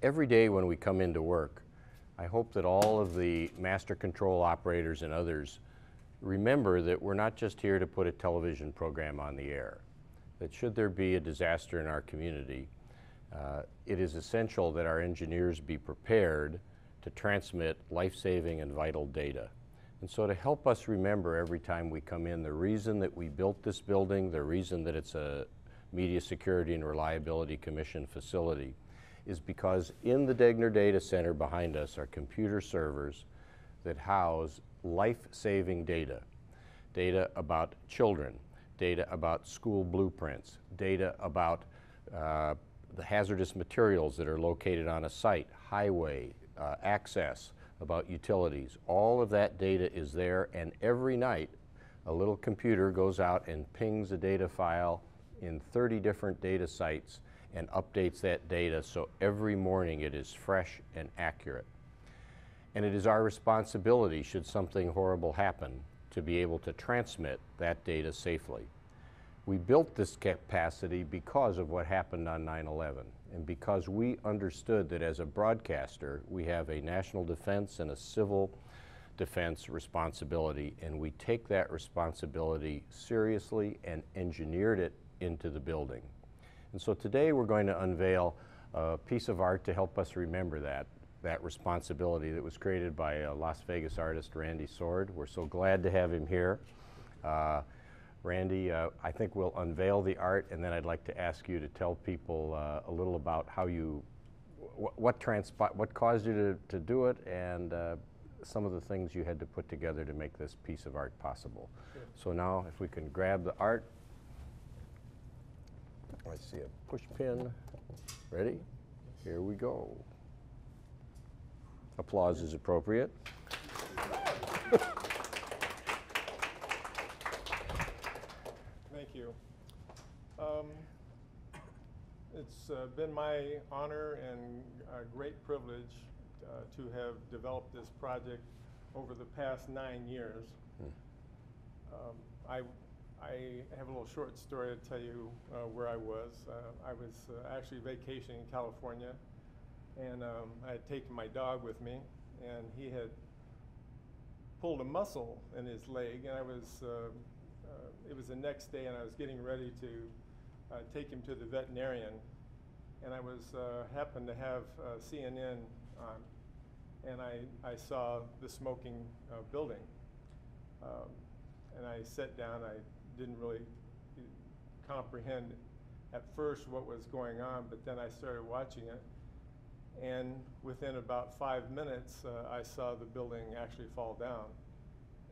Every day when we come into work, I hope that all of the master control operators and others remember that we're not just here to put a television program on the air. That should there be a disaster in our community, it is essential that our engineers be prepared to transmit life-saving and vital data. And so to help us remember every time we come in the reason that we built this building, the reason that it's a Media Security and Reliability Commission facility, is because in the Degner Data Center behind us are computer servers that house life-saving data. Data about children, data about school blueprints, data about the hazardous materials that are located on a site, highway, access, about utilities. All of that data is there, and every night a little computer goes out and pings a data file in 30 different data sites and updates that data so every morning it is fresh and accurate. And it is our responsibility, should something horrible happen, to be able to transmit that data safely. We built this capacity because of what happened on 9/11, and because we understood that as a broadcaster we have a national defense and a civil defense responsibility, and we take that responsibility seriously and engineered it into the building. And so today we're going to unveil a piece of art to help us remember that responsibility that was created by a Las Vegas artist, Randy Soard. We're so glad to have him here. Randy, I think we'll unveil the art, and then I'd like to ask you to tell people a little about how you, what caused you to do it, and some of the things you had to put together to make this piece of art possible. Sure. So now, if we can grab the art. I see a push pin. Ready? Here we go. Applause is appropriate. Thank you. It's been my honor and a great privilege to have developed this project over the past 9 years. I have a little short story to tell you where I was. I was actually vacationing in California, and I had taken my dog with me, and he had pulled a muscle in his leg, and it was the next day, and I was getting ready to take him to the veterinarian, and I was happened to have CNN on, and I saw the smoking building, and I sat down. I didn't really comprehend at first what was going on, but then I started watching it, and within about 5 minutes I saw the building actually fall down.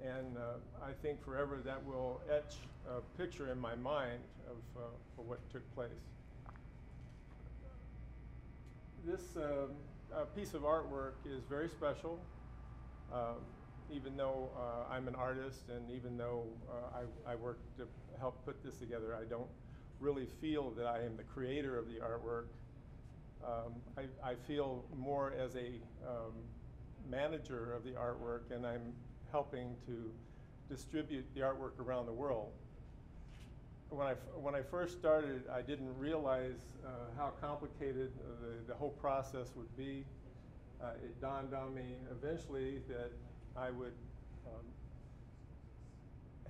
And I think forever that will etch a picture in my mind of what took place. This piece of artwork is very special. Even though I'm an artist, and even though I work to help put this together, I don't really feel that I am the creator of the artwork. I feel more as a manager of the artwork, and I'm helping to distribute the artwork around the world. When I first started, I didn't realize how complicated the whole process would be. It dawned on me eventually that I would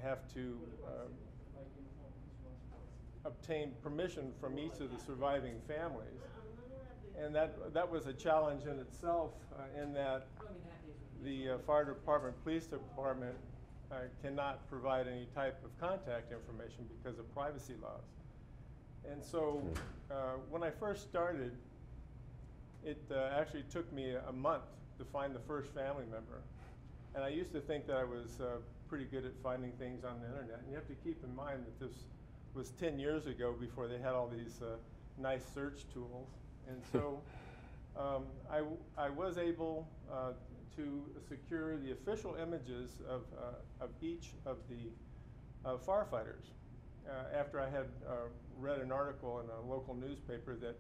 have to obtain permission from each of the surviving families. And that was a challenge in itself, in that the fire department, police department cannot provide any type of contact information because of privacy laws. And so when I first started, it actually took me a month to find the first family member. And I used to think that I was pretty good at finding things on the internet. And you have to keep in mind that this was 10 years ago, before they had all these nice search tools. And so I was able to secure the official images of each of the firefighters. After I had read an article in a local newspaper that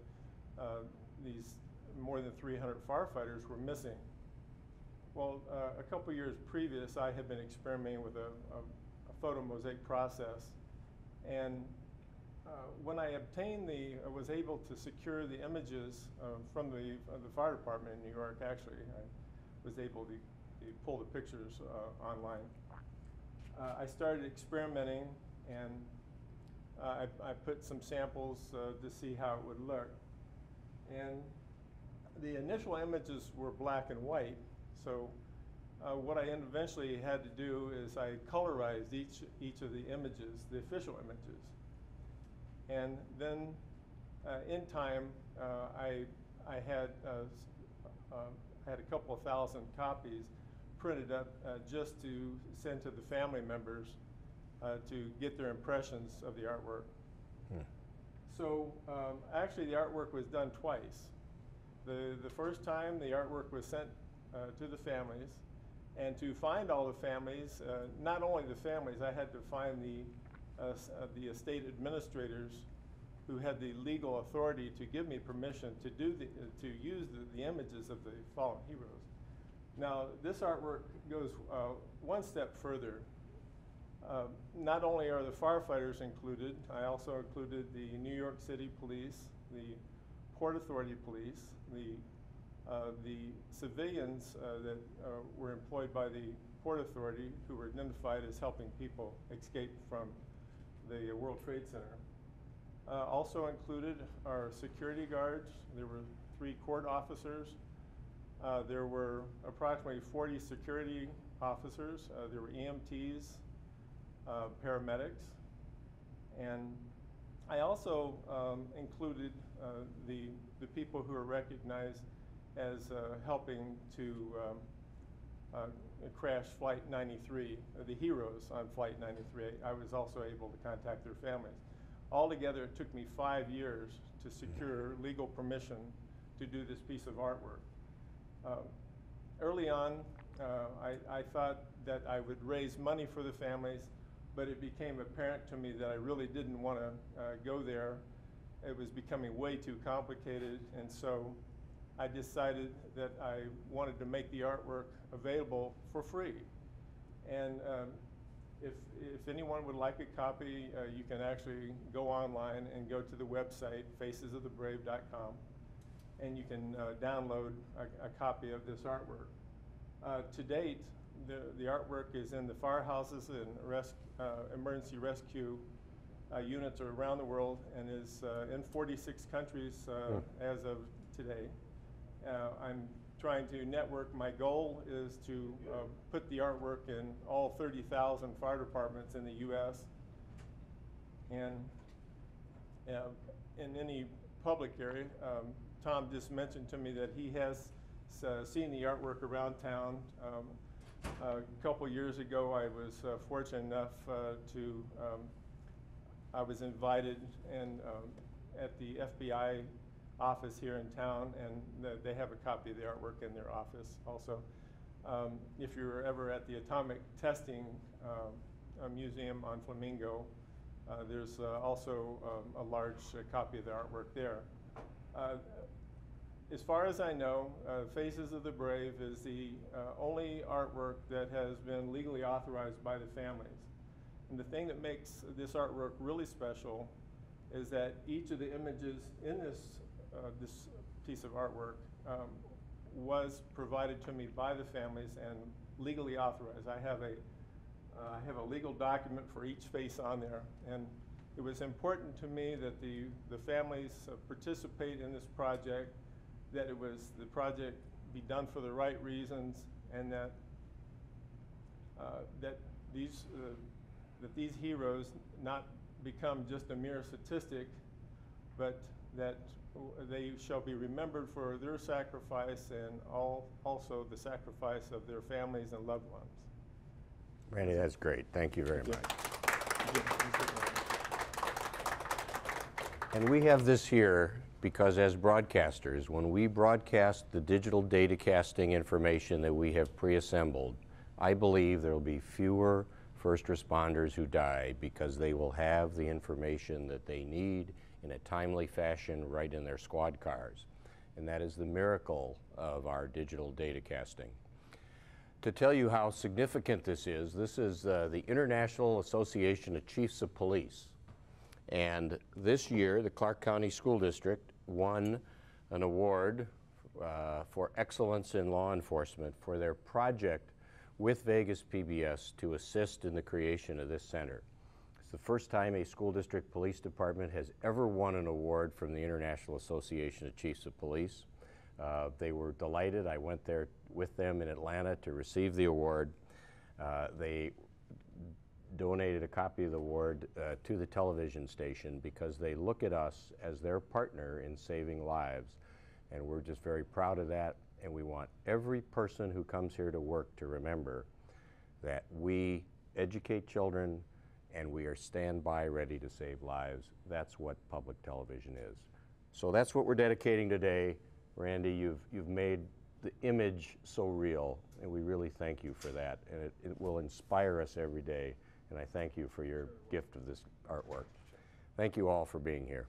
these more than 300 firefighters were missing. Well, a couple years previous, I had been experimenting with a photo-mosaic process, and when I obtained was able to secure the images from the fire department in New York, actually, I was able to pull the pictures online. I started experimenting, and I put some samples to see how it would look. And the initial images were black and white, so what I eventually had to do is I colorized each of the images, the official images. And then in time, I had a couple of thousand copies printed up just to send to the family members to get their impressions of the artwork. So actually the artwork was done twice. The first time the artwork was sent to the families, and to find all the families, not only the families, I had to find the estate administrators who had the legal authority to give me permission to use the images of the fallen heroes. Now, this artwork goes one step further. Not only are the firefighters included, I also included the New York City Police, the Port Authority Police, the civilians that were employed by the Port Authority who were identified as helping people escape from the World Trade Center. Also included are security guards. There were 3 court officers. There were approximately 40 security officers. There were EMTs, paramedics, and I also included the people who are recognized as helping to crash Flight 93, the heroes on Flight 93. I was also able to contact their families. Altogether, it took me 5 years to secure legal permission to do this piece of artwork. Early on, I thought that I would raise money for the families, but it became apparent to me that I really didn't want to go there. It was becoming way too complicated, and so I decided that I wanted to make the artwork available for free. And if anyone would like a copy, you can actually go online and go to the website, facesofthebrave.com, and you can download a copy of this artwork. To date, the artwork is in the firehouses and emergency rescue units around the world, and is in 46 countries as of today. I'm trying to network. My goal is to put the artwork in all 30,000 fire departments in the U.S. and in any public area. Tom just mentioned to me that he has seen the artwork around town. A couple years ago, I was fortunate enough I was invited at the FBI office here in town, and they have a copy of the artwork in their office also. If you're ever at the Atomic Testing Museum on Flamingo, there's also a large copy of the artwork there. As far as I know, Faces of the Brave is the only artwork that has been legally authorized by the families. And the thing that makes this artwork really special is that each of the images in this piece of artwork was provided to me by the families and legally authorized. I have a legal document for each face on there, and it was important to me that the families participate in this project, that the project be done for the right reasons, and that these heroes not become just a mere statistic, but that they shall be remembered for their sacrifice and also the sacrifice of their families and loved ones. Randy, that's great. Thank you very much. And we have this here because as broadcasters, when we broadcast the digital data casting information that we have pre-assembled, I believe there will be fewer first responders who die because they will have the information that they need in a timely fashion right in their squad cars. And that is the miracle of our digital data casting. To tell you how significant this is the International Association of Chiefs of Police. And this year, the Clark County School District won an award for excellence in law enforcement for their project with Vegas PBS to assist in the creation of this center. It's the first time a school district police department has ever won an award from the International Association of Chiefs of Police. They were delighted. I went there with them in Atlanta to receive the award. They donated a copy of the award to the television station because they look at us as their partner in saving lives. And we're just very proud of that. And we want every person who comes here to work to remember that we educate children and we are standby ready to save lives. That's what public television is. So that's what we're dedicating today. Randy, you've made the image so real, and we really thank you for that. And it will inspire us every day. And I thank you for your gift of this artwork. Thank you all for being here.